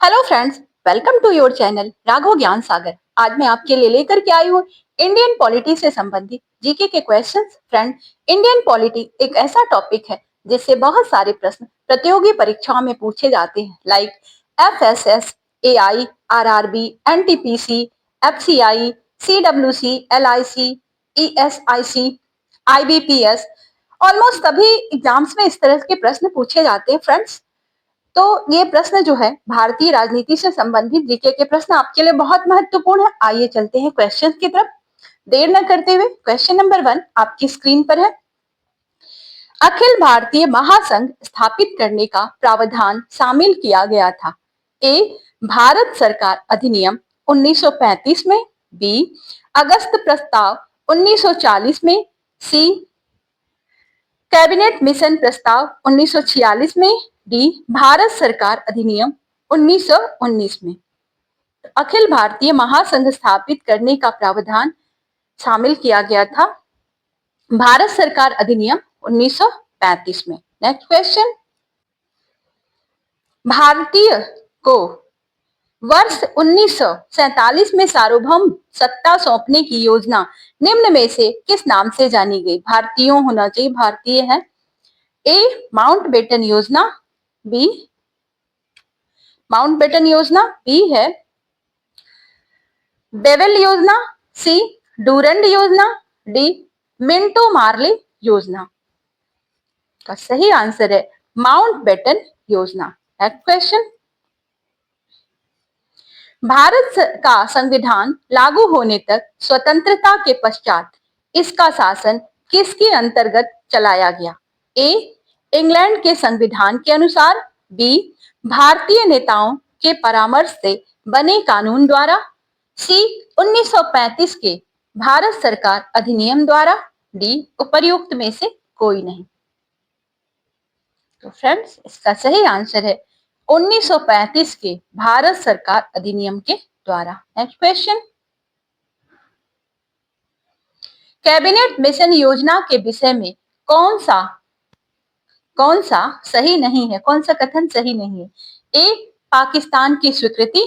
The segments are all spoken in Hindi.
Hello friends, welcome to your channel Raghav Gyan Sagar. आज मैं आपके लिए लेकर के आई हूँ इंडियन पॉलिटी से संबंधित जीके के क्वेश्चंस। फ्रेंड, इंडियन पॉलिटी एक ऐसा टॉपिक है जिससे बहुत सारे प्रश्न प्रतियोगी परीक्षाओं में पूछे जाते हैं, like FSS, AI, RRB, NTPC, FCI, CWC, LIC, ESIC, IBPS. Almost सभी एग्जाम्स में इस तरह के प्रश्न पूछे जाते हैं फ्रेंड्स। तो ये प्रश्न जो है भारतीय राजनीति से संबंधित जीके के प्रश्न आपके लिए बहुत महत्वपूर्ण है। आइए चलते हैं क्वेश्चन की तरफ, देर न करते हुए। क्वेश्चन नंबर 1 आपकी स्क्रीन पर है। अखिल भारतीय महासंघ स्थापित करने का प्रावधान शामिल किया गया था। ए, भारत सरकार अधिनियम 1935 में। बी, अगस्त प्रस्ताव 1940 में। सी, कैबिनेट मिशन प्रस्ताव 1946 में। डी, भारत सरकार अधिनियम 1919 में। अखिल भारतीय महासंघ स्थापित करने का प्रावधान शामिल किया गया था भारत सरकार अधिनियम 1935 में। नेक्स्ट क्वेश्चन, भारतीय को वर्ष 1947 में सार्वभौम सत्ता सौंपने की योजना निम्न में से किस नाम से जानी गई? भारतीयों होना चाहिए, भारतीय है। ए, माउंटबेटन योजना। बी, माउंटबेटन योजना। बी है बेवेल योजना। सी, डूरंड योजना। डी, मिंटो मार्ले योजना। का सही आंसर है माउंटबेटन योजना। नेक्स्ट क्वेश्चन, भारत का संविधान लागू होने तक स्वतंत्रता के पश्चात इसका शासन किसके अंतर्गत चलाया गया? ए, इंग्लैंड के संविधान के अनुसार। बी, भारतीय नेताओं के परामर्श से बने कानून द्वारा। सी, 1935 के भारत सरकार अधिनियम द्वारा। डी, उपर्युक्त में से कोई नहीं। तो फ्रेंड्स, इसका सही आंसर है 1935 के भारत सरकार अधिनियम के द्वारा। नेक्स्ट क्वेश्चन, कैबिनेट मिशन योजना के विषय में कौन सा सही नहीं है, कौन सा कथन सही नहीं है? ए, पाकिस्तान की स्वीकृति।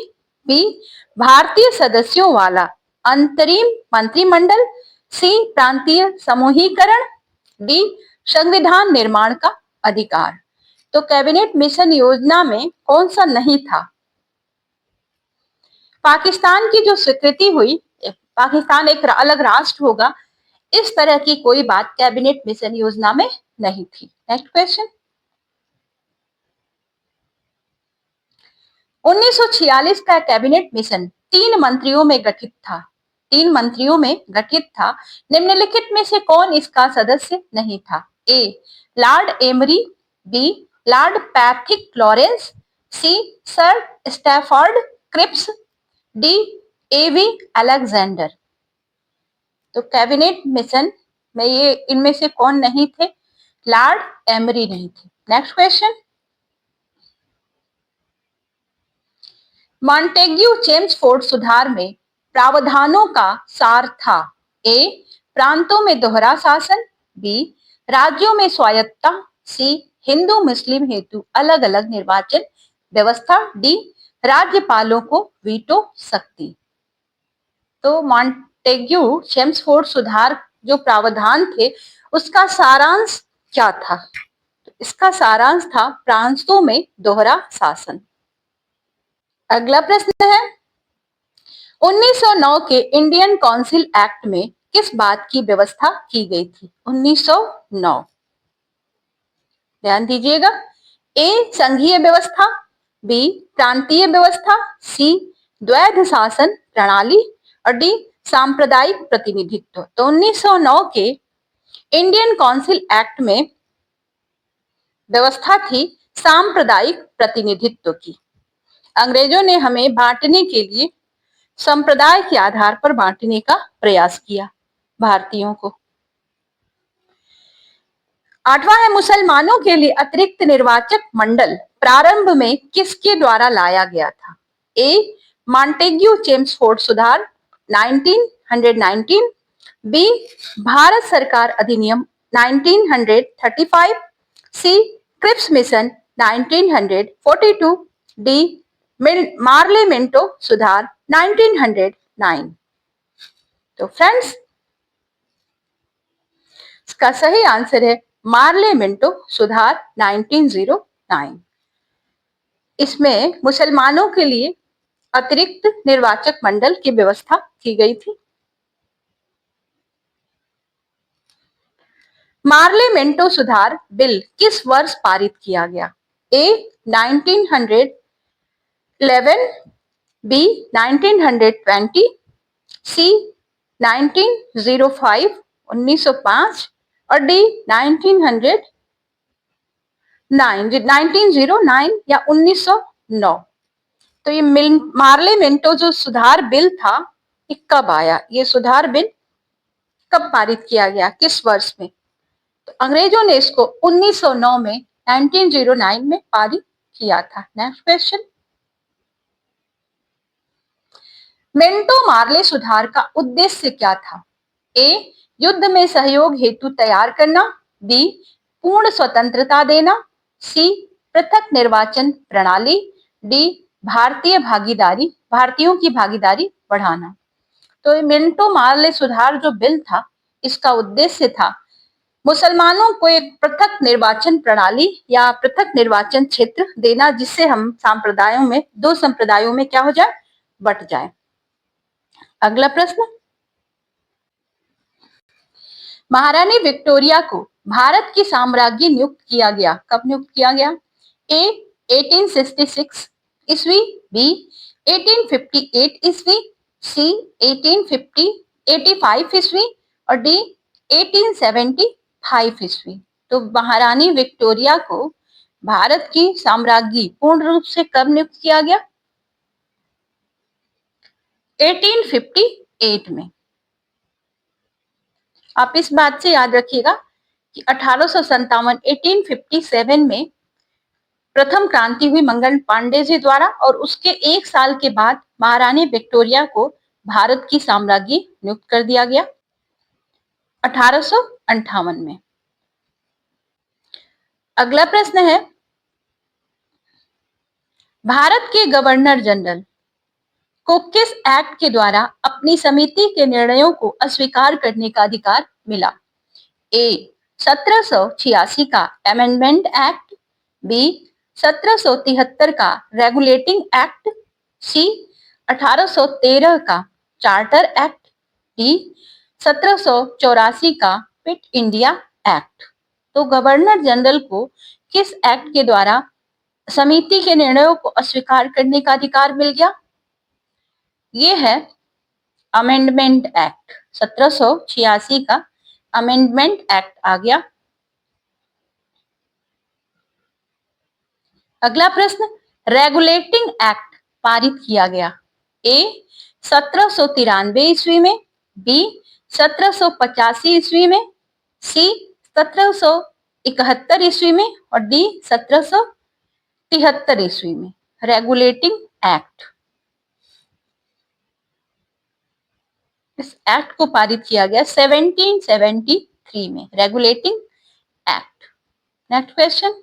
बी, भारतीय सदस्यों वाला अंतरिम मंत्रिमंडल। सी, प्रांतीय समूहीकरण। डी, संविधान निर्माण का अधिकार। तो कैबिनेट मिशन योजना में कौन सा नहीं था? पाकिस्तान की जो स्वीकृति हुई, पाकिस्तान एक अलग राष्ट्र होगा, इस तरह की कोई बात कैबिनेट मिशन योजना में नहीं थी। नेक्स्ट क्वेश्चन, 1946 का कैबिनेट मिशन 3 मंत्रियों में गठित था। 3 मंत्रियों में गठित था। निम्नलिखित में से कौन इसका सदस्य नहीं था? A, Lord Amery. B, Lord Pethick Lawrence. C, Sir Stafford Cripps. D, A V Alexander. तो कैबिनेट मिशन में ये इनमें से कौन नहीं थे? लॉर्ड एमरी नहीं थे। नेक्स्ट क्वेश्चन, मॉन्टेग्यू चेम्सफोर्ड सुधार में प्रावधानों का सार था। ए, प्रांतों में दोहरा शासन। बी, राज्यों में स्वायत्तता। सी, हिंदू मुस्लिम हेतु अलग अलग निर्वाचन व्यवस्था। डी, राज्यपालों को वीटो शक्ति। तो मॉन्टेग्यू चेम्सफोर्ड सुधार जो प्रावधान थे उसका सारांश क्या था? तो इसका सारांश था प्रांतों में दोहरा शासन। अगला प्रश्न है, 1909 के इंडियन काउंसिल एक्ट में किस बात की व्यवस्था की गई थी? 1909, ध्यान दीजिएगा। ए, संघीय व्यवस्था। बी, प्रांतीय व्यवस्था। सी, द्वैध शासन प्रणाली। और डी, सांप्रदायिक प्रतिनिधित्व। तो 1909 के इंडियन काउंसिल एक्ट में व्यवस्था थी सांप्रदायिक प्रतिनिधित्व की। अंग्रेजों ने हमें बांटने के लिए संप्रदाय के आधार पर बांटने का प्रयास किया भारतीयों को। 8वां है, मुसलमानों के लिए अतिरिक्त निर्वाचक मंडल प्रारंभ में किसके द्वारा लाया गया था? ए, मॉन्टेग्यू चेम्सफोर्ड सुधार 1919। बी, भारत सरकार अधिनियम 1935। C, Cripps mission 1942। D, Morley Minto सुधार 1909। तो फ्रेंड्स, इसका सही आंसर है मार्ले मिंटो सुधार 1909। इसमें मुसलमानों के लिए अतिरिक्त निर्वाचक मंडल की व्यवस्था की गई थी। मार्ले मिंटो सुधार बिल किस वर्ष पारित किया गया? ए 1911, बी 1920, सी 1905 1905 और डी 1909 या 1909। तो ये मार्ले मिंटो जो सुधार बिल था, ये कब आया? ये सुधार बिल कब पारित किया गया, किस वर्ष में? तो अंग्रेजों ने इसको 1909 में 1909 में पारित किया था। नेक्स्ट क्वेश्चन, मिंटो मार्ले सुधार का उद्देश्य क्या था? ए युद्ध में सहयोग हेतु तैयार करना, बी पूर्ण स्वतंत्रता देना, सी पृथक निर्वाचन प्रणाली, डी भारतीयों की भागीदारी बढ़ाना। तो मिंटो मार्ले सुधार जो बिल था, इसका उद्देश्य था मुसलमानों को एक पृथक निर्वाचन प्रणाली या पृथक निर्वाचन क्षेत्र देना, जिससे हम दो संप्रदायों में क्या हो जाए, बट जाए। अगला प्रश्न, महारानी विक्टोरिया को भारत की साम्राज्ञी नियुक्त किया गया, कब नियुक्त किया गया? ए 1866 ईस्वी, बी 1858 ईस्वी, सी 1885 ईस्वी और डी 1875 ईस्वी। तो महारानी विक्टोरिया को भारत की साम्राज्ञी पूर्ण रूप से कब नियुक्त किया गया? 1858 में। आप इस बात से याद रखिएगा कि 1857 में प्रथम क्रांति हुई मंगल पांडे जी द्वारा, और उसके एक साल के बाद महारानी विक्टोरिया को भारत की साम्राज्ञी नियुक्त कर दिया गया 1858 में। अगला प्रश्न है, भारत के गवर्नर जनरल को किस एक्ट के द्वारा अपनी समिति के निर्णयों को अस्वीकार करने का अधिकार मिला? ए 1786 का अमेंडमेंट एक्ट, बी 1773 का रेगुलेटिंग एक्ट, सी 1813 का चार्टर एक्ट, डी 1784 का क्विट इंडिया एक्ट। तो गवर्नर जनरल को किस एक्ट के द्वारा समिति के निर्णयों को अस्वीकार करने का अधिकार मिल गया? ये है अमेंडमेंट एक्ट, 1786 का अमेंडमेंट एक्ट आ गया। अगला प्रश्न, रेगुलेटिंग एक्ट पारित किया गया ए 1793 ईस्वी में, बी 1785 ईस्वी में, सी 1771 ईस्वी में और डी 1773 ईस्वी में। रेगुलेटिंग एक्ट, इस एक्ट को पारित किया गया 1773 में, रेगुलेटिंग एक्ट। नेक्स्ट क्वेश्चन,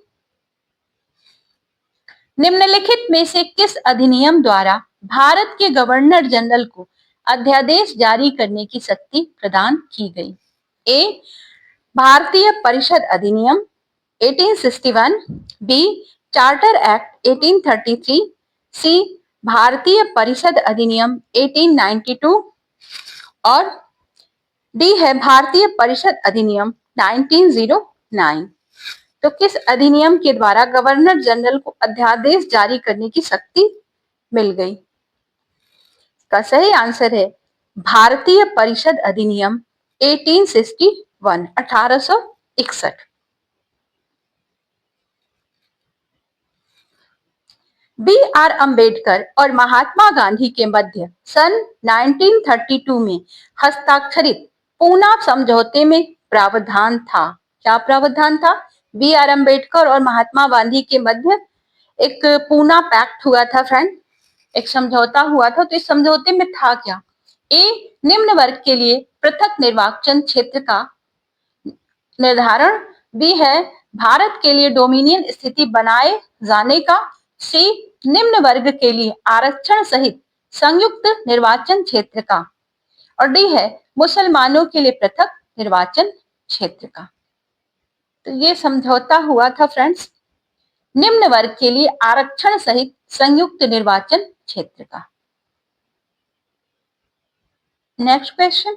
निम्नलिखित में से किस अधिनियम द्वारा भारत के गवर्नर जनरल को अध्यादेश जारी करने की शक्ति प्रदान की गई? ए भारतीय परिषद अधिनियम 1861, बी चार्टर एक्ट 1833, सी भारतीय परिषद अधिनियम 1892 और डी है भारतीय परिषद अधिनियम 1909। तो किस अधिनियम के द्वारा गवर्नर जनरल को अध्यादेश जारी करने की शक्ति मिल गई? इसका सही आंसर है भारतीय परिषद अधिनियम 1861, 1861। बी आर अंबेडकर और महात्मा गांधी के मध्य सन 1932 में हस्ताक्षरित पूना समझौते में प्रावधान था, क्या प्रावधान था? बी आर अंबेडकर और महात्मा गांधी के मध्य एक पूना पैक्ट हुआ था फ्रेंड, एक समझौता हुआ था। तो इस समझौते में था क्या? ए निम्न वर्ग के लिए पृथक निर्वाचन क्षेत्र का निर्धारण, बी है भारत के लिए डोमिनियन स्थिति बनाए जाने का, सी निम्न वर्ग के लिए आरक्षण सहित संयुक्त निर्वाचन क्षेत्र का। और डी है मुसलमानों के लिए पृथक निर्वाचन क्षेत्र का। तो ये समझौता हुआ था फ्रेंड्स, निम्न वर्ग के लिए आरक्षण सहित संयुक्त निर्वाचन क्षेत्र का। नेक्स्ट क्वेश्चन,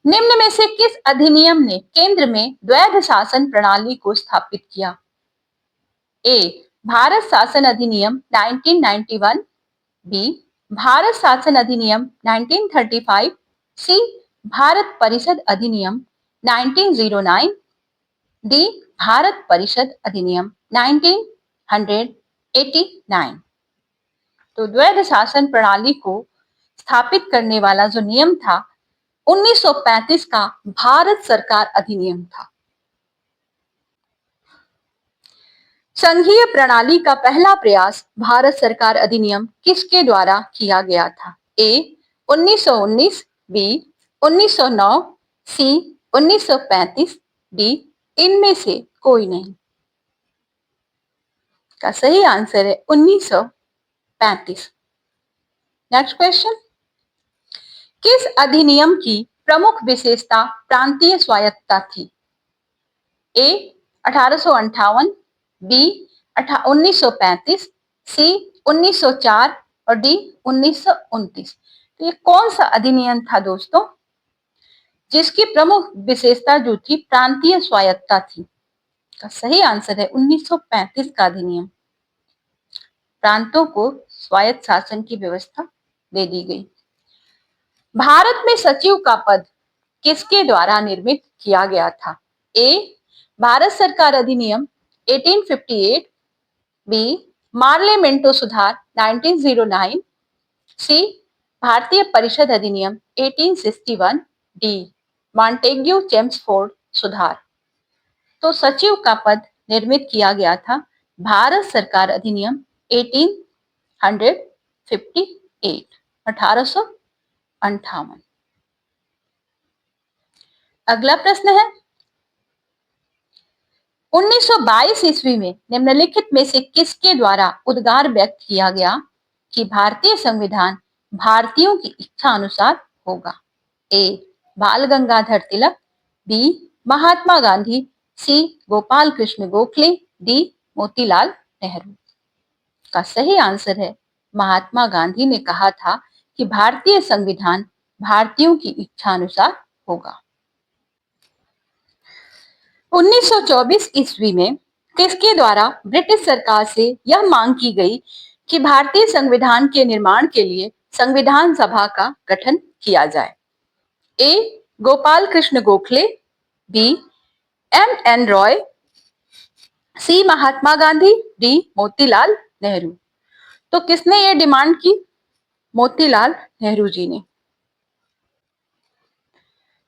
निम्न में से किस अधिनियम ने केंद्र में द्वैध शासन प्रणाली को स्थापित किया? ए भारत शासन अधिनियम 1991, बी भारत शासन अधिनियम 1935, सी भारत परिषद अधिनियम 1909, डी भारत परिषद अधिनियम 1989। तो द्वैध शासन प्रणाली को स्थापित करने वाला जो नियम था 1935 का भारत सरकार अधिनियम था। संघीय प्रणाली का पहला प्रयास भारत सरकार अधिनियम किसके द्वारा किया गया था? ए 1919, बी 1909, सी 1935, डी इनमें से कोई नहीं। का सही आंसर है 1935। नेक्स्ट क्वेश्चन, किस अधिनियम की प्रमुख विशेषता प्रांतीय स्वायत्तता थी? ए 1858, बी 1935, सी 1904 और डी 1929। तो ये कौन सा अधिनियम था दोस्तों जिसकी प्रमुख विशेषता जो थी प्रांतीय स्वायत्तता थी? का सही आंसर है 1935 का अधिनियम। प्रांतों को स्वायत्त शासन की व्यवस्था दे दी गई। भारत में सचिव का पद किसके द्वारा निर्मित किया गया था? ए भारत सरकार अधिनियम 1858, बी मार्लेमेंटो सुधार 1909, सी भारतीय परिषद अधिनियम 1861, डी मॉन्टेग्यू चेम्सफोर्ड सुधार। तो सचिव का पद निर्मित किया गया था भारत सरकार अधिनियम 1858। अगला प्रश्न है, 1922 ईस्वी में निम्नलिखित में से किसके द्वारा उद्गार व्यक्त किया गया कि भारतीय संविधान भारतीयों की इच्छा अनुसार होगा? ए बाल गंगाधर तिलक, बी महात्मा गांधी, सी गोपाल कृष्ण गोखले, डी मोतीलाल नेहरू। का सही आंसर है महात्मा गांधी ने कहा था कि भारतीय संविधान भारतीयों की इच्छा अनुसार होगा। 1924 ईस्वी में किसके द्वारा ब्रिटिश सरकार से यह मांग की गई कि भारतीय संविधान के निर्माण के लिए संविधान सभा का गठन किया जाए? ए गोपाल कृष्ण गोखले, बी एम.एन. रॉय, सी महात्मा गांधी, डी मोतीलाल नेहरू। तो किसने ये डिमांड की? मोतीलाल नेहरू जी ने।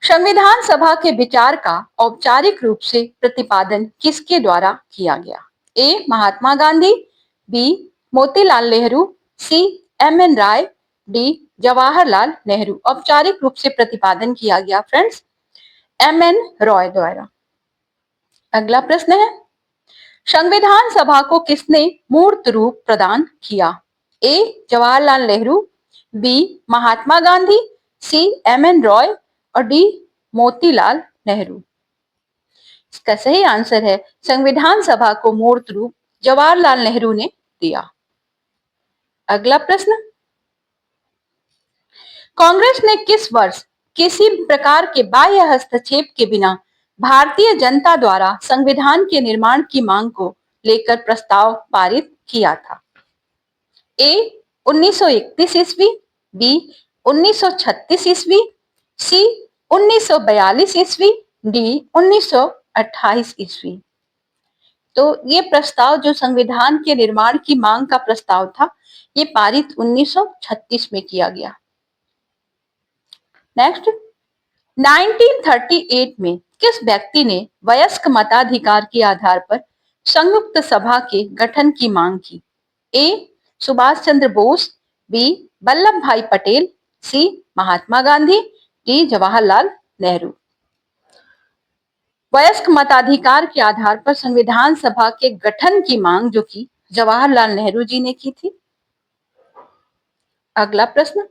संविधान सभा के विचार का औपचारिक रूप से प्रतिपादन किसके द्वारा किया गया? ए महात्मा गांधी, बी मोतीलाल नेहरू, सी एम.एन. राय, डी जवाहरलाल नेहरू। औपचारिक रूप से प्रतिपादन किया गया फ्रेंड्स एम.एन. रॉय द्वारा। अगला प्रश्न है, संविधान सभा को किसने मूर्त रूप प्रदान किया? ए जवाहरलाल नेहरू, बी महात्मा गांधी, सी एम.एन. रॉय और डी मोतीलाल नेहरू। इसका सही आंसर है संविधान सभा को मूर्त रूप जवाहरलाल नेहरू ने दिया। अगला प्रश्न, कांग्रेस ने किस वर्ष किसी प्रकार के बाह्य हस्तक्षेप के बिना भारतीय जनता द्वारा संविधान के निर्माण की मांग को लेकर प्रस्ताव पारित किया था? ए 1931 ईस्वी, बी 1936 ईस्वी, सी 1942 ईस्वी, डी 1928 ईस्वी। तो ये प्रस्ताव जो संविधान के निर्माण की मांग का प्रस्ताव था ये पारित 1936 में किया गया। नेक्स्ट, 1938 में किस व्यक्ति ने वयस्क मताधिकार के आधार पर संयुक्त सभा के गठन की मांग की? ए सुभाष चंद्र बोस, बी वल्लभ भाई पटेल, सी महात्मा गांधी, डी जवाहरलाल नेहरू। वयस्क मताधिकार के आधार पर संविधान सभा के गठन की मांग जो की जवाहरलाल नेहरू जी ने की थी। अगला प्रश्न,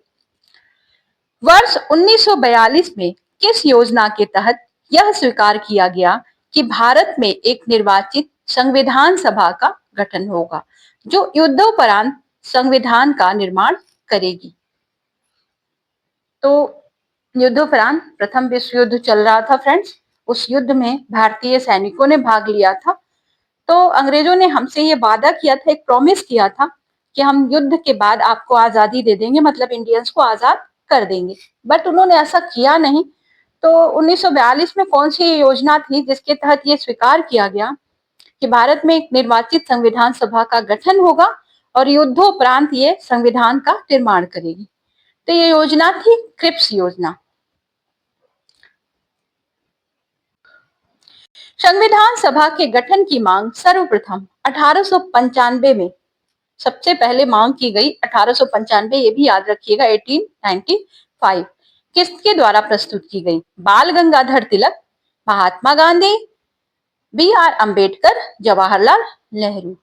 वर्ष 1942 में किस योजना के तहत यह स्वीकार किया गया कि भारत में एक निर्वाचित संविधान सभा का गठन होगा जो युद्धोपरांत संविधान का निर्माण करेगी? तो युद्धोपरांत प्रथम विश्व युद्ध चल रहा था फ्रेंड्स, उस युद्ध में भारतीय सैनिकों ने भाग लिया था। तो अंग्रेजों ने हमसे ये वादा किया था, एक प्रॉमिस किया था कि हम युद्ध के बाद आपको आजादी दे देंगे, मतलब इंडियंस को आजाद कर देंगे, बट उन्होंने ऐसा किया नहीं। तो 1942 में कौन सी योजना थी जिसके तहत ये स्वीकार किया गया कि भारत में एक निर्वाचित संविधान सभा का गठन होगा और युद्धोपरांत ये संविधान का निर्माण करेगी? तो ये योजना थी क्रिप्स योजना। संविधान सभा के गठन की मांग सर्वप्रथम 1895 में सबसे पहले मांग की गई। 1895, ये भी याद रखिएगा, 1895 किसके द्वारा प्रस्तुत की गई? बाल गंगाधर तिलक, महात्मा गांधी, बी आर अंबेडकर, जवाहरलाल नेहरू।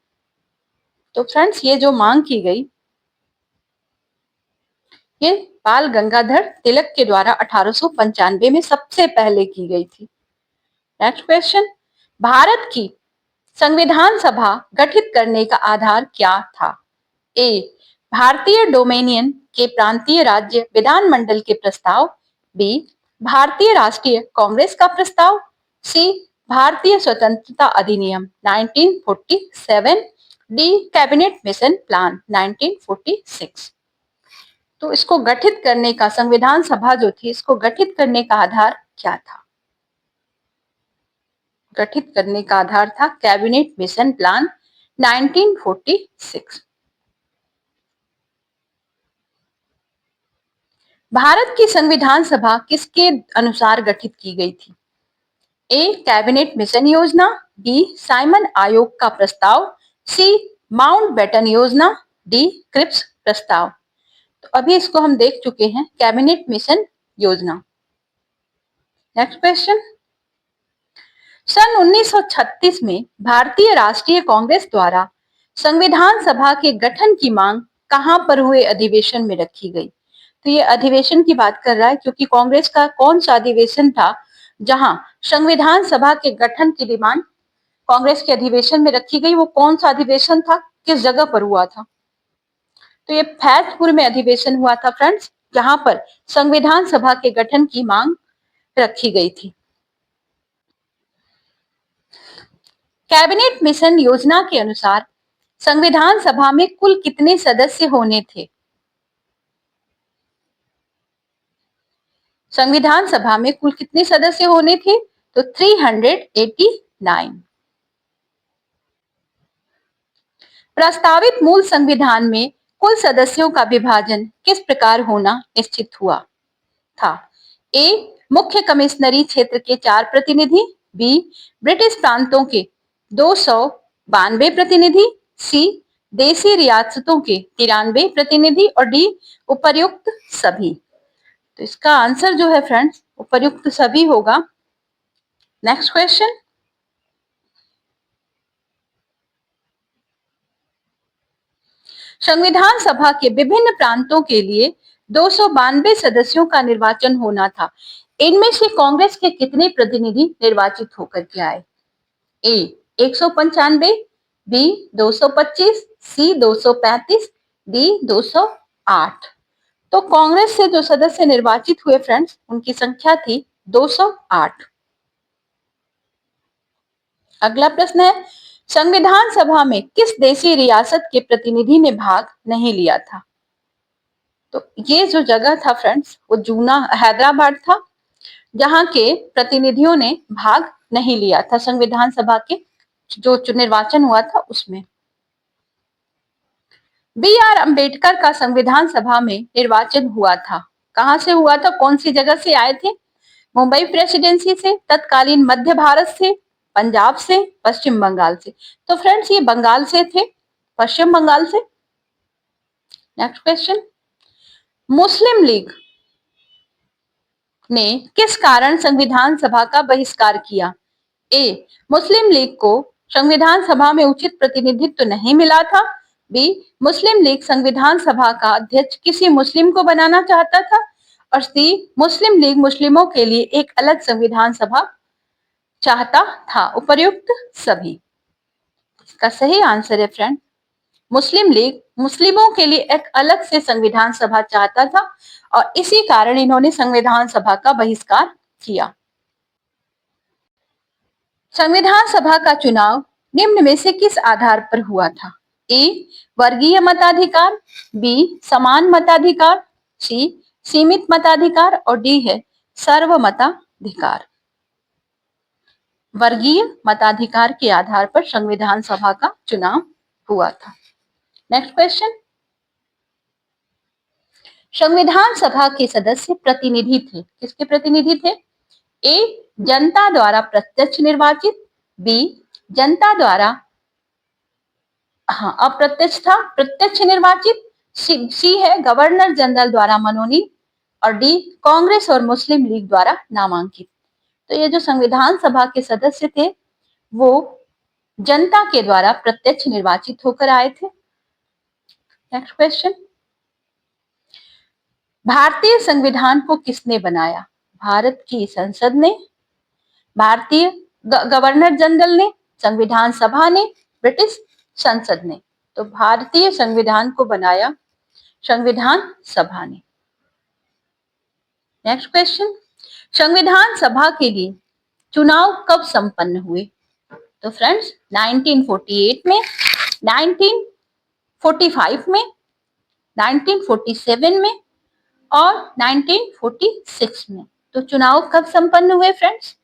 तो फ्रेंड्स ये जो मांग की गई ये बाल गंगाधर तिलक के द्वारा 1895 में सबसे पहले की गई थी। नेक्स्ट क्वेश्चन, भारत की संविधान सभा गठित करने का आधार क्या था? ए, भारतीय डोमेनियन के प्रांतीय राज्य विधानमंडल के प्रस्ताव, बी, भारतीय राष्ट्रीय कांग्रेस का प्रस्ताव, सी, भारतीय स्वतंत्रता अधिनियम 1947, डी, कैबिनेट मिशन प्लान 1946। तो इसको गठित करने का, संविधान सभा जो थी इसको गठित करने का आधार क्या था? गठित करने का आधार था कैबिनेट मिशन प्लान 1946। भारत की संविधान सभा किसके अनुसार गठित की गई थी? ए, कैबिनेट मिशन योजना, बी, साइमन आयोग का प्रस्ताव, सी, माउंटबेटन योजना, डी, क्रिप्स प्रस्ताव। तो अभी इसको हम देख चुके हैं, कैबिनेट मिशन योजना। नेक्स्ट क्वेश्चन, सन 1936 में भारतीय राष्ट्रीय कांग्रेस द्वारा संविधान सभा के गठन की मांग कहां पर हुए अधिवेशन में रखी गई? तो ये अधिवेशन की बात कर रहा है, क्योंकि कांग्रेस का कौन सा अधिवेशन था जहां संविधान सभा के गठन की डिमांड कांग्रेस के अधिवेशन में रखी गई? वो कौन सा अधिवेशन था, किस जगह पर हुआ था? तो ये फैजपुर में अधिवेशन हुआ था फ्रेंड्स, जहां पर संविधान सभा के गठन की मांग रखी गई थी। कैबिनेट मिशन योजना के अनुसार संविधान सभा में कुल कितने सदस्य होने थे? संविधान सभा में कुल कितने सदस्य होने थे? तो 389। प्रस्तावित मूल संविधान में कुल सदस्यों का विभाजन किस प्रकार होना निश्चित हुआ था? ए, मुख्य कमिश्नरी क्षेत्र के 4 प्रतिनिधि, बी, ब्रिटिश प्रांतों के 292 प्रतिनिधि, सी, देसी रियासतों के 93 प्रतिनिधि और डी, उपर्युक्त सभी। तो इसका आंसर जो है फ्रेंड्स उपर्युक्त सभी होगा। नेक्स्ट क्वेश्चन, संविधान सभा के विभिन्न प्रांतों के लिए 292 सदस्यों का निर्वाचन होना था। इनमें से कांग्रेस के कितने प्रतिनिधि निर्वाचित होकर के आए? ए, 195, बी, 225, सी, 235, डी, 208। तो कांग्रेस से जो सदस्य निर्वाचित हुए फ्रेंड्स उनकी संख्या थी 208। अगला प्रश्न है, संविधान सभा में किस देशी रियासत के प्रतिनिधि ने भाग नहीं लिया था? तो ये जो जगह था फ्रेंड्स वो जूना हैदराबाद था, जहां के प्रतिनिधियों ने भाग नहीं लिया था संविधान सभा के जो निर्वाचन हुआ था उसमें। बी आर अंबेडकर का संविधान सभा में निर्वाचन हुआ था, कहां से हुआ था, कौन सी जगह से आए थे? मुंबई प्रेसिडेंसी से, तत्कालीन मध्य भारत से, पंजाब से, पश्चिम बंगाल से। तो फ्रेंड्स ये बंगाल से थे, पश्चिम बंगाल से। नेक्स्ट क्वेश्चन, मुस्लिम लीग ने किस कारण संविधान सभा का बहिष्कार किया? ए, मुस्लिम लीग को संविधान सभा में उचित प्रतिनिधित्व नहीं मिला था। बी, मुस्लिम लीग संविधान सभा का अध्यक्ष किसी मुस्लिम को बनाना चाहता था। और सी, मुस्लिम लीग मुस्लिमों के लिए एक अलग संविधान सभा चाहता था। उपर्युक्त सभी। इसका सही आंसर है फ्रेंड, मुस्लिम लीग मुस्लिमों के लिए एक अलग से संविधान सभा चाहता था और इसी कारण इन्होंने संविधान सभा का बहिष्कार किया। संविधान सभा का चुनाव निम्न में से किस आधार पर हुआ था? ए, वर्गीय मताधिकार, बी, समान मताधिकार, सी, सीमित मताधिकार और डी है सर्वमताधिकार। वर्गीय मताधिकार के आधार पर संविधान सभा का चुनाव हुआ था। नेक्स्ट क्वेश्चन, संविधान सभा के सदस्य प्रतिनिधि थे, किसके प्रतिनिधि थे? ए, जनता द्वारा प्रत्यक्ष निर्वाचित, बी, जनता द्वारा अप्रत्यक्ष था प्रत्यक्ष निर्वाचित, सी है गवर्नर जनरल द्वारा मनोनीत और डी कांग्रेस और मुस्लिम लीग द्वारा नामांकित। तो ये जो संविधान सभा के सदस्य थे वो जनता के द्वारा प्रत्यक्ष निर्वाचित होकर आए थे। नेक्स्ट क्वेश्चन, भारतीय संविधान को किसने बनाया? भारत की संसद ने, भारतीय गवर्नर जनरल ने, संविधान सभा ने, ब्रिटिश संसद ने। तो भारतीय संविधान को बनाया संविधान सभा ने। नेक्स्ट क्वेश्चन, संविधान सभा के लिए चुनाव कब संपन्न हुए? तो फ्रेंड्स 1948 में, 1945 में, 1947 में और 1946 में। तो चुनाव कब संपन्न हुए फ्रेंड्स?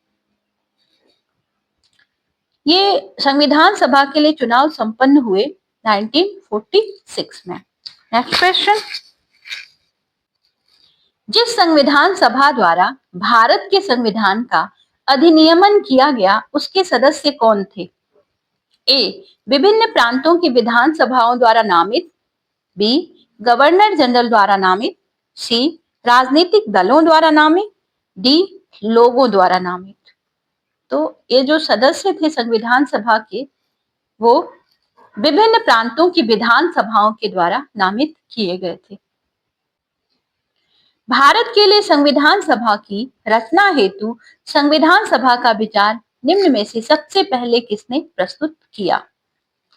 ये संविधान सभा के लिए चुनाव संपन्न हुए 1946 में। नेक्स्ट क्वेश्चन, जिस संविधान सभा द्वारा भारत के संविधान का अधिनियमन किया गया उसके सदस्य कौन थे? ए, विभिन्न प्रांतों की विधानसभाओं द्वारा नामित, बी, गवर्नर जनरल द्वारा नामित, सी, राजनीतिक दलों द्वारा नामित, डी, लोगों द्वारा नामित। तो ये जो सदस्य थे संविधान सभा के वो विभिन्न प्रांतों की विधानसभाओं के द्वारा नामित किए गए थे। भारत के लिए संविधान सभा की रचना हेतु संविधान सभा का विचार निम्न में से सबसे पहले किसने प्रस्तुत किया?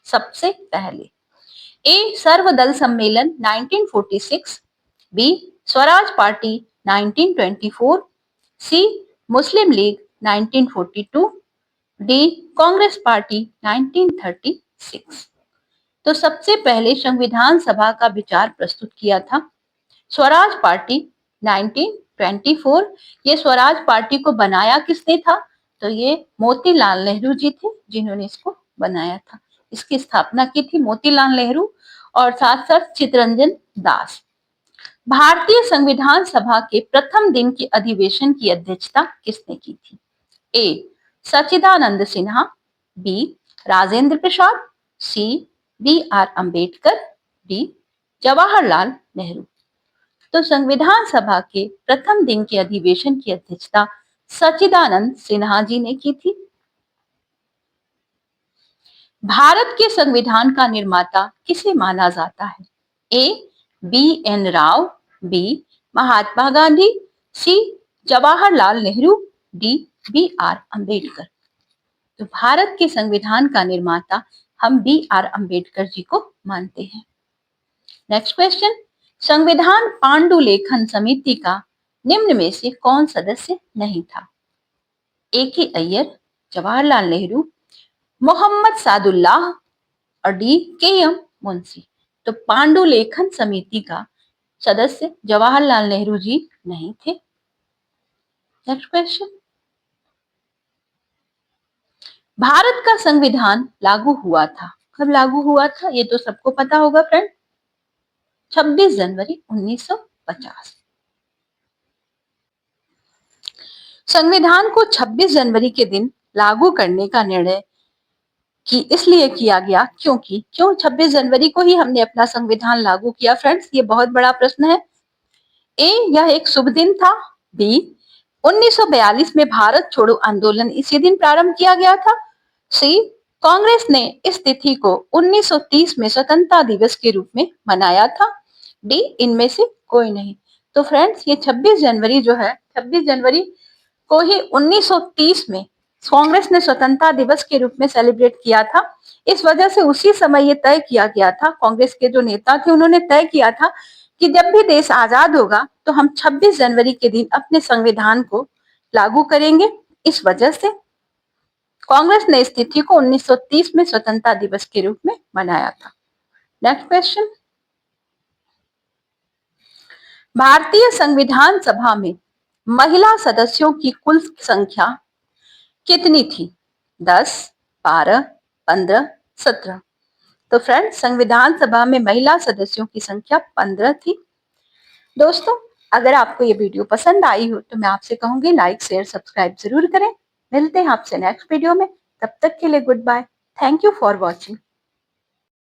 सबसे पहले ए, सर्वदल सम्मेलन 1946, बी, स्वराज पार्टी 1924, सी, मुस्लिम लीग 1942, डी, कांग्रेस पार्टी 1936। तो सबसे पहले संविधान सभा का विचार प्रस्तुत किया था स्वराज पार्टी 1924। ये स्वराज पार्टी को बनाया किसने था? तो ये मोतीलाल नेहरू जी थे जिन्होंने इसको बनाया था। इसकी स्थापना की थी मोतीलाल नेहरू और साथ साथ चित्तरंजन दास। भारतीय संविधान सभा के प्रथम दिन के अधिवेशन की अध्यक्षता किसने की थी? A, Sachchidanand Sinha, B, Rajendra Prasad, C, B R Ambedkar, D, Jawaharlal Nehru. तो संविधान सभा के प्रथम दिन के अधिवेशन की अध्यक्षता सच्चिदानंद सिन्हा जी ने की थी। भारत के संविधान का निर्माता किसे माना जाता है? A, B N Rau, B, Mahatma Gandhi, C, Jawaharlal Nehru, D, B R Ambedkar. तो भारत के संविधान का निर्माता हम बी आर अम्बेडकर जी को मानते हैं। नेक्स्ट क्वेश्चन, संविधान पांडुलेखन समिति का निम्न में से कौन सदस्य नहीं था? ए के अय्यर, जवाहरलाल नेहरू, मोहम्मद सादुल्लाह और डी के एम मुंशी। तो पांडुलेखन समिति का सदस्य जवाहरलाल नेहरू जी नहीं थे। नेक्स्ट क्वेश्चन, भारत का संविधान लागू हुआ था, कब लागू हुआ था? ये तो सबको पता होगा फ्रेंड, 26 जनवरी 1950। संविधान को 26 जनवरी के दिन लागू करने का निर्णय कि इसलिए किया गया क्योंकि क्यों 26 जनवरी को ही हमने अपना संविधान लागू किया फ्रेंड्स? ये बहुत बड़ा प्रश्न है। ए, यह एक शुभ दिन था, बी, 1942 में भारत छोड़ो आंदोलन इसी दिन प्रारंभ किया गया था। सी, कांग्रेस ने इस तिथि को 1930 में स्वतंत्रता दिवस के रूप में मनाया था। डी, इनमें से कोई नहीं। तो फ्रेंड्स, ये 26 जनवरी जो है, 26 जनवरी को ही 1930 में कांग्रेस ने स्वतंत्रता दिवस के रूप में सेलिब्रेट किया था। इस वजह से उसी समय ये तय किया गया था, कांग्रेस के जो नेता थे उन्होंने तय किया था कि जब भी देश आजाद होगा तो हम 26 जनवरी के दिन अपने संविधान को लागू करेंगे। इस वजह से कांग्रेस ने इस तिथि को 1930 में स्वतंत्रता दिवस के रूप में मनाया था। नेक्स्ट क्वेश्चन, भारतीय संविधान सभा में महिला सदस्यों की कुल संख्या कितनी थी? 10, 12, 15, 17। तो फ्रेंड्स, संविधान सभा में महिला सदस्यों की संख्या 15 थी। दोस्तों, अगर आपको ये वीडियो पसंद आई हो तो मैं आपसे कहूंगी लाइक, शेयर, सब्सक्राइब जरूर करें। मिलते हैं आपसे नेक्स्ट वीडियो में। तब तक के लिए good bye. Thank you for watching.